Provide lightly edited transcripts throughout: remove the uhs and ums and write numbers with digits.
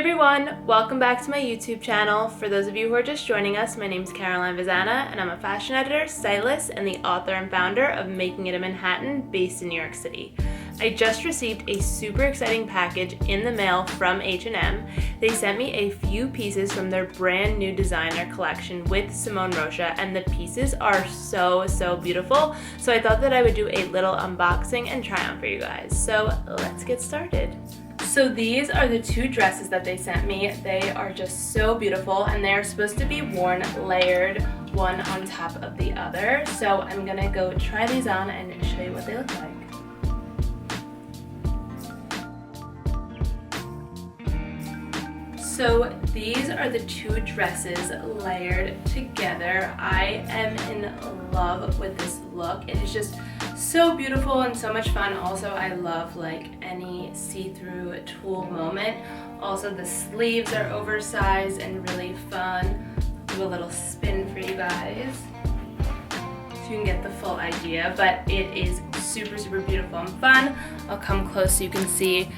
everyone! Welcome back to my YouTube channel. For those of you who are just joining us, my name is Vazzana and I'm a fashion editor, stylist, and the author and founder of Making It in Manhattan, based in New York City. I just received a super exciting package in the mail from H&M. They sent me a few pieces from their brand new designer collection with Simone Rocha, and the pieces are so beautiful. So I thought that I would do a little unboxing and try on for you guys. So let's get started. So these are the two dresses that they sent me. They are just so beautiful and they are supposed to be worn layered, one on top of the other. So I'm gonna go try these on and show you what they look like. So these are the two dresses layered together. I am in love with this look. It is just so beautiful and so much fun. Also, I love like any see-through tulle moment. Also, the sleeves are oversized and really fun. Do a little spin for you guys so you can get the full idea, but it is super beautiful and fun. I'll come close so you can see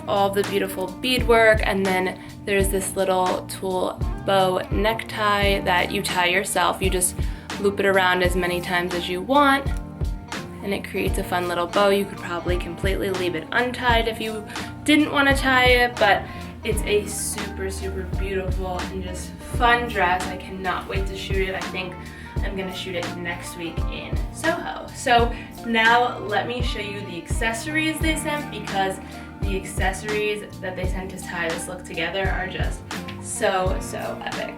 all the beautiful beadwork, and then there's this little tulle bow necktie that you tie yourself. You just loop it around as many times as you want and it creates a fun little bow. You could probably completely leave it untied if you didn't want to tie it, but it's a super beautiful and just fun dress. I cannot wait to shoot it. I think I'm gonna shoot it next week in Soho. So now let me show you the accessories they sent, because the accessories that they sent to tie this look together are just so epic.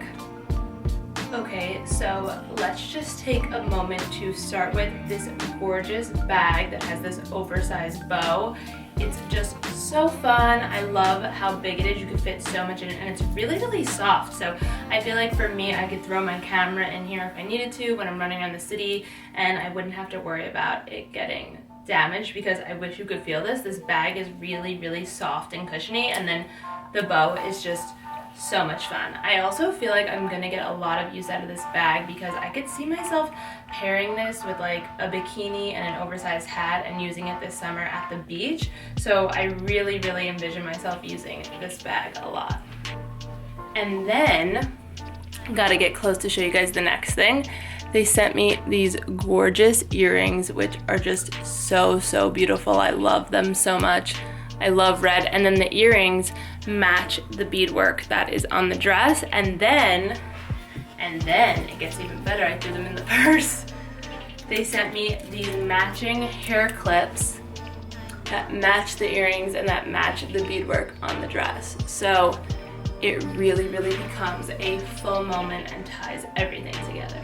Okay, so let's just take a moment to start with this gorgeous bag that has this oversized bow. It's just so fun. I love how big it is. You can fit so much in it, and it's really soft. So I feel like for me, I could throw my camera in here if I needed to when I'm running around the city, and I wouldn't have to worry about it getting damaged, because I wish you could feel this. This bag is really soft and cushiony, and then the bow is just so much fun. I also feel like I'm gonna get a lot of use out of this bag, because I could see myself pairing this with like a bikini and an oversized hat and using it this summer at the beach. So I really envision myself using this bag a lot. And then, gotta get close to show you guys the next thing. They sent me these gorgeous earrings, which are just so beautiful. I love them so much. I love red, and then the earrings match the beadwork that is on the dress, and then it gets even better. I threw them in the purse. They sent me these matching hair clips that match the earrings and that match the beadwork on the dress. So it really becomes a full moment and ties everything together.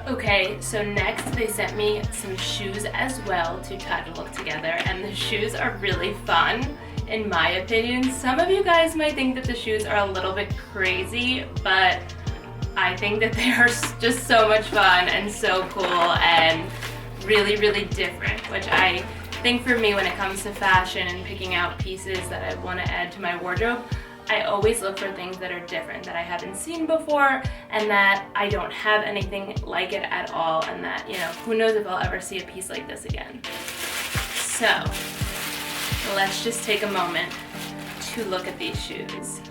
Okay, so next they sent me some shoes as well to tie the look together, and the shoes are really fun in my opinion. Some of you guys might think that the shoes are a little bit crazy, but I think that they are just so much fun and so cool and really different, which I think for me, when it comes to fashion and picking out pieces that I want to add to my wardrobe, I always look for things that are different, that I haven't seen before, and that I don't have anything like it at all, and that, you know, who knows if I'll ever see a piece like this again. So let's just take a moment to look at these shoes.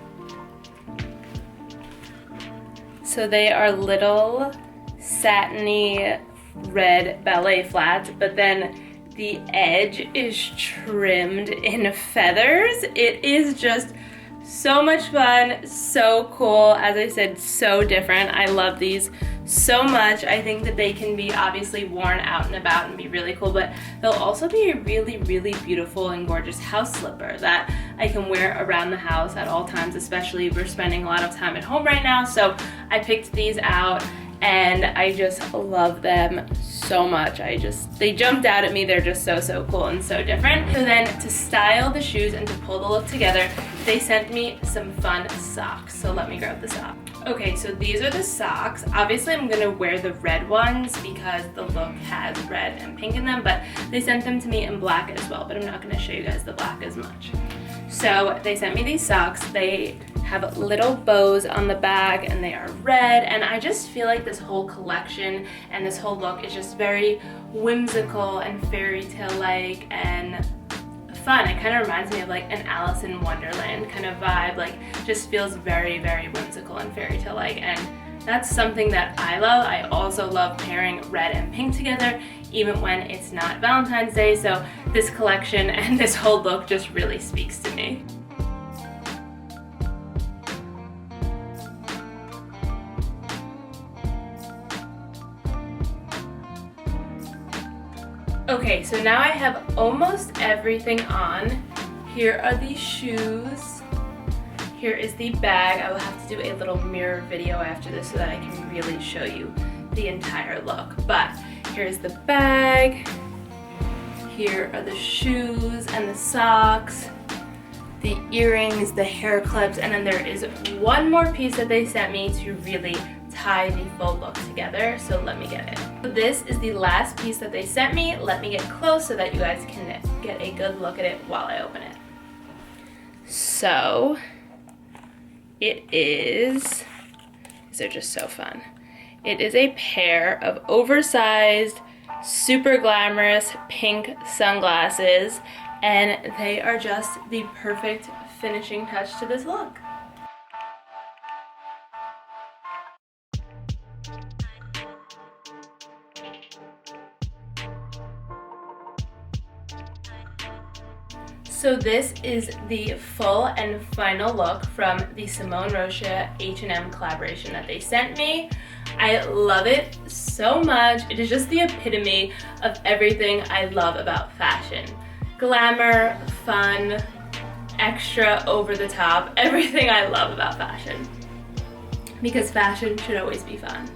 So they are little satiny red ballet flats, but then the edge is trimmed in feathers. It is just so much fun, so cool. As I said, so different. I love these so much. I think that they can be obviously worn out and about and be really cool, but they'll also be a really beautiful and gorgeous house slipper that I can wear around the house at all times, especially we're spending a lot of time at home right now. So I picked these out and I just love them so much. They jumped out at me. They're just so cool and so different. So then, to style the shoes and to pull the look together, they sent me some fun socks. So let me grab the sock. Okay, so these are the socks. Obviously I'm gonna wear the red ones because the look has red and pink in them, but they sent them to me in black as well, but I'm not gonna show you guys the black as much. So they sent me these socks. They have little bows on the back and they are red, and I just feel like this whole collection and this whole look is just very whimsical and fairy tale like and fun. It kind of reminds me of like an Alice in Wonderland kind of vibe, like just feels very, very whimsical and fairy tale like, and that's something that I love. I also love pairing red and pink together even when it's not Valentine's Day, so this collection and this whole look just really speaks to me. Okay, so now I have almost everything on. Here are the shoes. Here is the bag. I will have to do a little mirror video after this so that I can really show you the entire look. But here's the bag. Here are the shoes and the socks, the earrings, the hair clips, and then there is one more piece that they sent me to really tie the full look together, so let me get it. This is the last piece that they sent me. Let me get close so that you guys can get a good look at it while I open it. So it is, these are just so fun. It is a pair of oversized, super glamorous pink sunglasses, and they are just the perfect finishing touch to this look. So this is the full and final look from the Simone Rocha H&M collaboration that they sent me. I love it so much. It is just the epitome of everything I love about fashion. Glamour, fun, extra over the top, everything I love about fashion. Because fashion should always be fun.